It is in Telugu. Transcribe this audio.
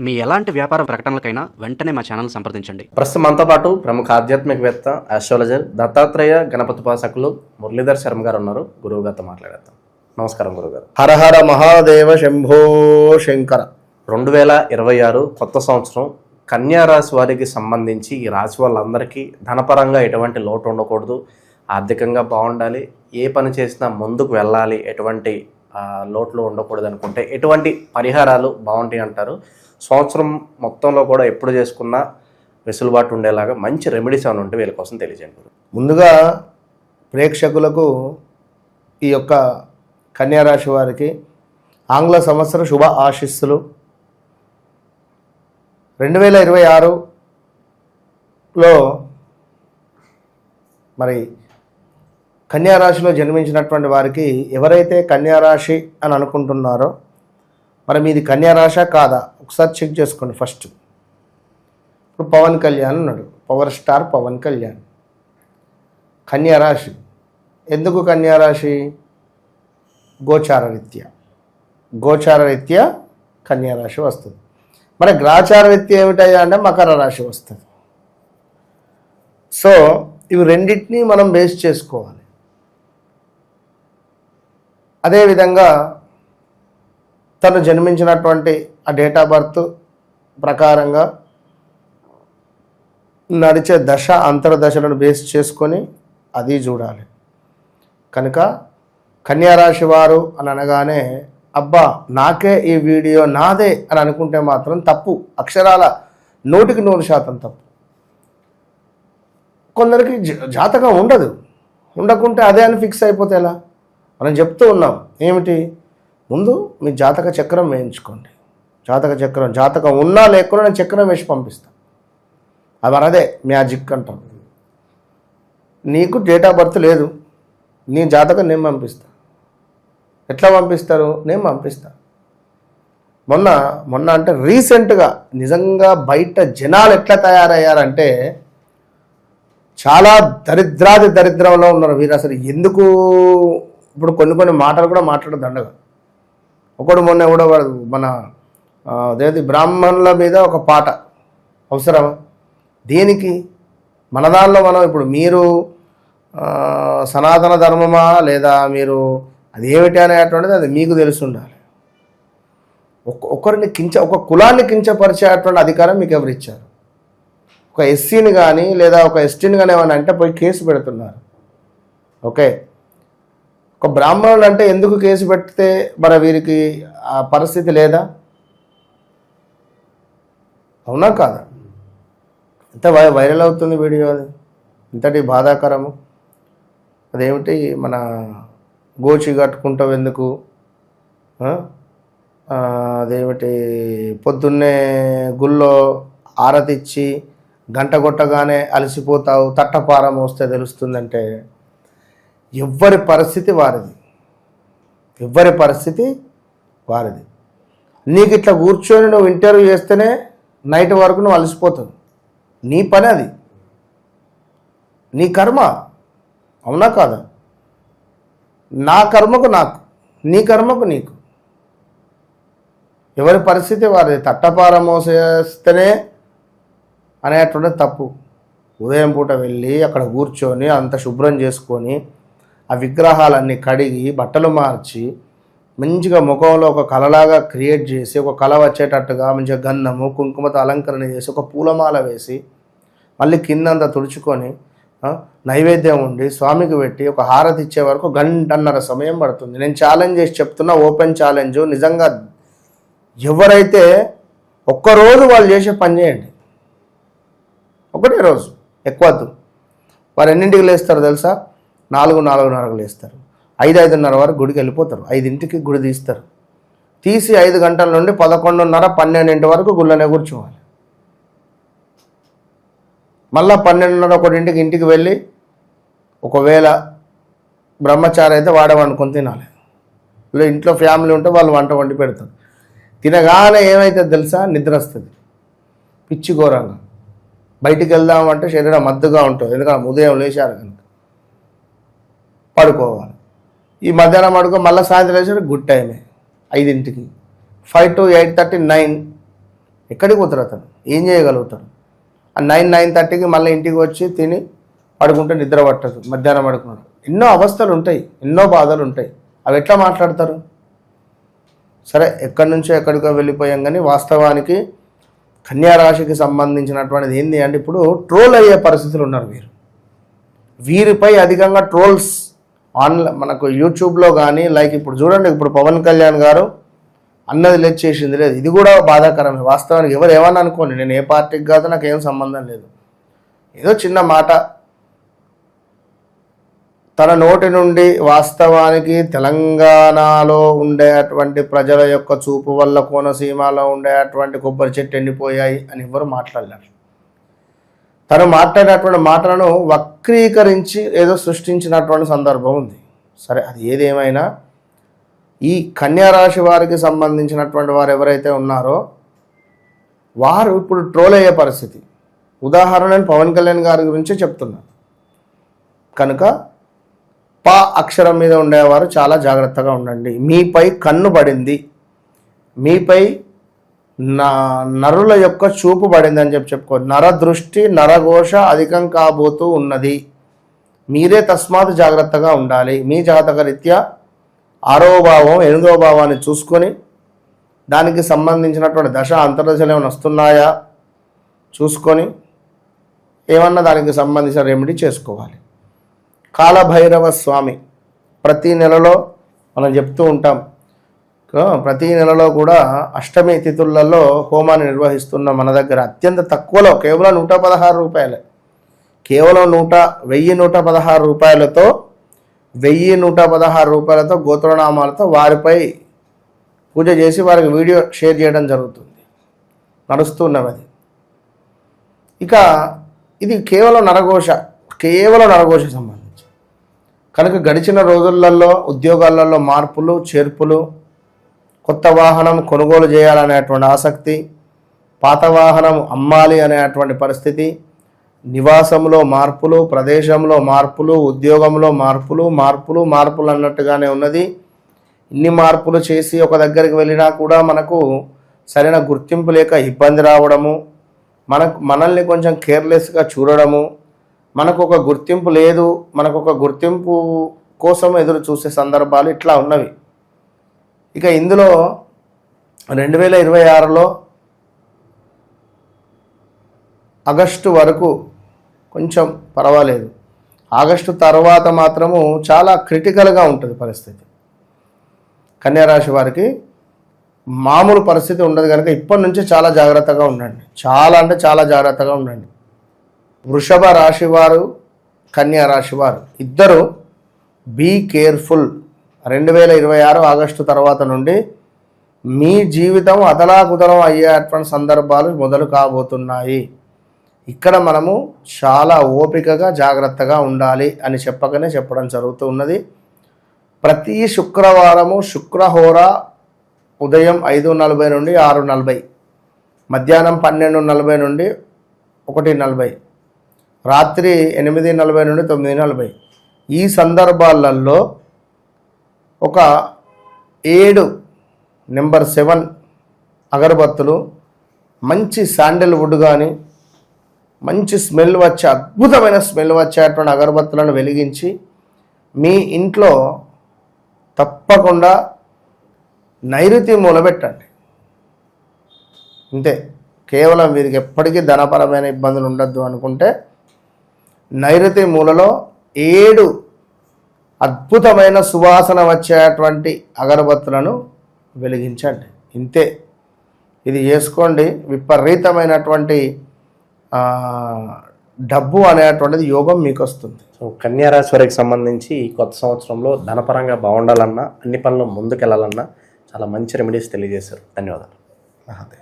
మీ ఎలాంటి వ్యాపార ప్రకటనలకైనా వెంటనే మా ఛానల్ సంప్రదించండి. ప్రస్తుతం మనతో పాటు ప్రముఖ ఆధ్యాత్మికవేత్త ఆస్ట్రాలజర్ దత్తాత్రేయ గణపతి ఉపాసకులు మురళీధర్ శర్మ గారు ఉన్నారు. గురువు గారితో మాట్లాడేద్దాం. నమస్కారం గురుగారు. హర హర మహాదేవ శంభో శంకర. 2026 కొత్త సంవత్సరం కన్యా రాశి వారికి సంబంధించి ఈ రాశి వాళ్ళందరికీ ధనపరంగా ఎటువంటి లోటు ఉండకూడదు, ఆర్థికంగా బాగుండాలి, ఏ పని చేసినా ముందుకు వెళ్ళాలి, ఎటువంటి లోట్లు ఉండకూడదు అనుకుంటే ఎటువంటి పరిహారాలు బాగుంటాయి అంటారు? సంవత్సరం మొత్తంలో కూడా ఎప్పుడు చేసుకున్నా వెసులుబాటు ఉండేలాగా మంచి రెమెడీస్ ఏమైనా ఉంటే వీళ్ళ కోసం తెలియజేయండి. ముందుగా ప్రేక్షకులకు ఈ యొక్క కన్యారాశి వారికి ఆంగ్ల సంవత్సర శుభ ఆశీస్సులు. 2026లో మరి కన్యారాశిలో జన్మించినటువంటి వారికి ఎవరైతే కన్యారాశి అని అనుకుంటున్నారో మరి మీది కన్యారాశ కాదా ఒకసారి చెక్ చేసుకోండి. ఫస్ట్ ఇప్పుడు పవన్ కళ్యాణ్ ఉన్నాడు, పవర్ స్టార్ పవన్ కళ్యాణ్. కన్యారాశి ఎందుకు కన్యారాశి? గోచారరీత్యా కన్యారాశి వస్తుంది. మరి గ్రాచారరీత్యా ఏమిటయ్యా అంటే మకర రాశి వస్తుంది. సో ఇవి రెండింటినీ మనం బేస్ చేసుకోవాలి. అదేవిధంగా తను జన్మించినటువంటి ఆ డేట్ ఆఫ్ బర్త్ ప్రకారంగా నడిచే దశ అంతర్దశలను బేస్ చేసుకొని అది చూడాలి. కనుక కన్యారాశి వారు అని అనగానే అబ్బా నాకే ఈ వీడియో నాదే అని అనుకుంటే మాత్రం తప్పు. అక్షరాల 100% తప్పు. కొందరికి జాతకం ఉండకుంటే అదే అని ఫిక్స్ అయిపోతే ఎలా? మనం చెప్తూ ఉన్నాం ఏమిటి, ముందు మీ జాతక చక్రం వేయించుకోండి. జాతకం ఉన్నా లేకుండా నేను చక్రం వేసి పంపిస్తాను. అది మనదే మ్యాజిక్ అంటాం. నీకు డేట్ ఆఫ్ బర్త్ లేదు, నీ జాతకం నేను పంపిస్తాను. ఎట్లా పంపిస్తారు? నేను పంపిస్తాను. మొన్న అంటే రీసెంట్గా నిజంగా బయట జనాలు ఎట్లా తయారయ్యారంటే చాలా దరిద్రంలో ఉన్నారు వీరు. అసలు ఎందుకు ఇప్పుడు కొన్ని మాటలు కూడా మాట్లాడడం దండగా. ఒకడు మొన్న కూడా మన అదేది బ్రాహ్మణుల మీద ఒక పాట అవసరమా? దేనికి? మన దానిలో మనం ఇప్పుడు మీరు సనాతన ధర్మమా లేదా మీరు అది ఏమిటి అనేటువంటిది అది మీకు తెలిసి ఉండాలి. ఒక కులాన్ని కించపరిచేటువంటి అధికారం మీకు ఎవరు ఇచ్చారు? ఒక ఎస్సీని కానీ లేదా ఒక ఎస్టీని కానీ ఏమన్నా అంటే పోయి కేసు పెడుతున్నారు. ఓకే, ఒక బ్రాహ్మణుడు అంటే ఎందుకు కేసు పెడితే మరి వీరికి ఆ పరిస్థితి లేదా? అవునా కాదా? ఎంత వైరల్ అవుతుంది వీడియో, అది ఇంతటి బాధాకరము. అదేమిటి, మన గోచి కట్టుకుంటావు ఎందుకు, అదేమిటి పొద్దున్నే గుళ్ళో ఆరతిచ్చి గంట కొట్టగానే అలసిపోతావు, తట్టపారం వస్తే తెలుస్తుందంటే ఎవ్వరి పరిస్థితి వారిది. నీకు ఇట్లా కూర్చొని నువ్వు ఇంటర్వ్యూ చేస్తేనే నైట్ వరకు నువ్వు అలసిపోతావు. నీ పని అది, నీ కర్మ. అవునా కాదా? నా కర్మకు నాకు, నీ కర్మకు నీకు. ఎవరి పరిస్థితి వారిది. తట్టపారం మోసేస్తేనే అనేటువంటి తప్పు. ఉదయం పూట వెళ్ళి అక్కడ కూర్చొని అంత శుభ్రం చేసుకొని ఆ విగ్రహాలన్నీ కడిగి బట్టలు మార్చి మంచిగా ముఖంలో ఒక కళలాగా క్రియేట్ చేసి ఒక కళ వచ్చేటట్టుగా మంచిగా గంధము కుంకుమతో అలంకరణ చేసి ఒక పూలమాల వేసి మళ్ళీ కిందంతా తుడుచుకొని నైవేద్యం ఉండి స్వామికి పెట్టి ఒక హారతి ఇచ్చే వరకు 1.5 గంటల సమయం పడుతుంది. నేను ఛాలెంజ్ చేసి చెప్తున్నా, ఓపెన్ ఛాలెంజ్. నిజంగా ఎవరైతే ఒక్కరోజు వాళ్ళు చేసే పని చేయండి, ఒకటే రోజు ఎక్కువద్దు. వారు ఎన్నింటికి లేస్తారు తెలుసా? 4:30కు లేస్తారు. 5:30 వరకు గుడికి వెళ్ళిపోతారు. 5ంటికి గుడి తీస్తారు. తీసి 5 గంటల నుండి 11:30, 12 వరకు గుళ్ళనే కూర్చోవాలి. మళ్ళీ 12:30, 1ంటికి ఇంటికి వెళ్ళి ఒకవేళ బ్రహ్మచారి అయితే వాడే వండుకొని తినాలి. లేదా ఇంట్లో ఫ్యామిలీ ఉంటే వాళ్ళు వంట వండి పెడతారు. తినగానే ఏమైతే తెలుసా? నిద్ర వస్తుంది పిచ్చి ఘోరంగా. బయటికి వెళ్దామంటే శరీరం మద్దుగా ఉంటుంది, ఎందుకంటే ఉదయం లేచారు కనుక. పడుకోవాలి. ఈ మధ్యాహ్నం పడుకో, మళ్ళీ సాయంత్రం లేచారు గుడ్ టైమే 5ంటికి. 5 to 8:30, 9 ఎక్కడికి పోతారు అతను? ఏం చేయగలుగుతాడు? 9:30కి మళ్ళీ ఇంటికి వచ్చి తిని పడుకుంటే నిద్ర పట్టదు, మధ్యాహ్నం పడుకున్నాడు. ఎన్నో అవస్థలు ఉంటాయి, ఎన్నో బాధలు ఉంటాయి. అవి ఎట్లా మాట్లాడతారు? సరే, ఎక్కడి నుంచో ఎక్కడికో వెళ్ళిపోయాం. కానీ వాస్తవానికి కన్యారాశికి సంబంధించినటువంటిది ఏంటి అంటే ఇప్పుడు ట్రోల్ అయ్యే పరిస్థితులు ఉన్నారు వీరిపై అధికంగా ట్రోల్స్ మనకు యూట్యూబ్లో కానీ ఇప్పుడు చూడండి, ఇప్పుడు పవన్ కళ్యాణ్ గారు అన్నది లేదు, చేసింది లేదు. ఇది కూడా బాధాకరమే. వాస్తవానికి ఎవరు ఏమన్నా అనుకోండి, నేను ఏ పార్టీకి కాదు, నాకు ఏం సంబంధం లేదు. ఏదో చిన్న మాట తన నోటి నుండి వాస్తవానికి తెలంగాణలో ఉండేటువంటి ప్రజల యొక్క చూపు వల్ల కోనసీమలో ఉండేటువంటి కొబ్బరి చెట్టు ఎండిపోయాయి అని ఎవరు మాట్లాడలేరు. తను మాట్లాడేటువంటి మాటలను వక్రీకరించి ఏదో సృష్టించినటువంటి సందర్భం ఉంది. సరే, అది ఏదేమైనా ఈ కన్యారాశి వారికి సంబంధించినటువంటి వారు ఎవరైతే ఉన్నారో వారు ఇప్పుడు ట్రోల్ అయ్యే పరిస్థితి. ఉదాహరణ నేను పవన్ కళ్యాణ్ గారి గురించే చెప్తున్నాను కనుక పా అక్షరం మీద ఉండేవారు చాలా జాగ్రత్తగా ఉండండి. మీపై కన్ను పడింది, మీపై నరుల యొక్క చూపు పడింది అని చెప్పుకో. నరదృష్టి నరఘోష అధికం కాబోతూ ఉన్నది. మీరే తస్మాత్ జాగ్రత్తగా ఉండాలి. మీ జాతక రీత్యా 6వ భావం 8వ భావాన్ని చూసుకొని దానికి సంబంధించినటువంటి దశ అంతర్దశలు ఏమైనా వస్తున్నాయా చూసుకొని ఏమన్నా దానికి సంబంధించిన రెమెడీ చేసుకోవాలి. కాలభైరవ స్వామి ప్రతి నెలలో మనం చెప్తూ ఉంటాం, ప్రతి నెలలో కూడా అష్టమి తిథులలో హోమాన్ని నిర్వహిస్తున్న మన దగ్గర అత్యంత తక్కువలో కేవలం 116 రూపాయలే, కేవలం 1116 రూపాయలతో 1116 రూపాయలతో గోత్రనామాలతో వారిపై పూజ చేసి వారికి వీడియో షేర్ చేయడం జరుగుతుంది, నడుస్తున్నది. ఇక ఇది కేవలం నరఘోష సంబంధించి కనుక గడిచిన రోజులలో ఉద్యోగాలలో మార్పులు చేర్పులు, కొత్త వాహనం కొనుగోలు చేయాలనేటువంటి ఆసక్తి, పాత వాహనం అమ్మాలి అనేటువంటి పరిస్థితి, నివాసంలో మార్పులు, ప్రదేశంలో మార్పులు, ఉద్యోగంలో మార్పులు అన్నట్టుగానే ఉన్నది. ఇన్ని మార్పులు చేసి ఒక దగ్గరికి వెళ్ళినా కూడా మనకు సరైన గుర్తింపు లేక ఇబ్బంది రావడము, మనల్ని కొంచెం కేర్లెస్గా చూడడము, మనకు ఒక గుర్తింపు లేదు, మనకు ఒక గుర్తింపు కోసం ఎదురు చూసే సందర్భాలు ఇట్లా ఉన్నవి. ఇక ఇందులో 2026లో ఆగస్టు వరకు కొంచెం పర్వాలేదు. ఆగస్టు తర్వాత మాత్రము చాలా క్రిటికల్గా ఉంటుంది పరిస్థితి. కన్యారాశి వారికి మామూలు పరిస్థితి ఉండదు కనుక ఇప్పటి నుంచి చాలా జాగ్రత్తగా ఉండండి. చాలా జాగ్రత్తగా ఉండండి. వృషభ రాశి వారు, కన్యా రాశి వారు ఇద్దరు బీ కేర్ఫుల్. 2026 ఆగస్టు తర్వాత నుండి మీ జీవితం అతలాకుతలం అయ్యేటువంటి సందర్భాలు మొదలు కాబోతున్నాయి. ఇక్కడ మనము చాలా ఓపికగా జాగ్రత్తగా ఉండాలి అని చెప్పడం జరుగుతూ ఉన్నది. ప్రతి శుక్రవారము శుక్రహోర ఉదయం 5:40 నుండి 6:40, మధ్యాహ్నం 12:40 నుండి 1:40, రాత్రి 8:40 నుండి 9:40 ఈ సందర్భాలలో ఒక 7 నెంబర్ 7 అగరబత్తులు, మంచి శాండిల్వుడ్ కానీ మంచి స్మెల్ వచ్చే అద్భుతమైన స్మెల్ వచ్చేటువంటి అగరబత్తులను వెలిగించి మీ ఇంట్లో తప్పకుండా నైరుతి మూల పెట్టండి. అంతే. కేవలం వీరికి ఎప్పటికీ ధనపరమైన ఇబ్బందులు ఉండద్దు అనుకుంటే నైరుతి మూలలో 7 అద్భుతమైన సువాసన వచ్చేటువంటి అగరబత్తులను వెలిగించండి. ఇంతే. ఇది చేసుకోండి. విపరీతమైనటువంటి డబ్బు అనేటువంటిది యోగం మీకు వస్తుంది. సో కన్యారాశి వారికి సంబంధించి ఈ కొత్త సంవత్సరంలో ధనపరంగా బాగుండాలన్నా, అన్ని పనులు ముందుకెళ్ళాలన్నా చాలా మంచి రెమెడీస్ తెలియజేశారు. ధన్యవాదాలు. అదే.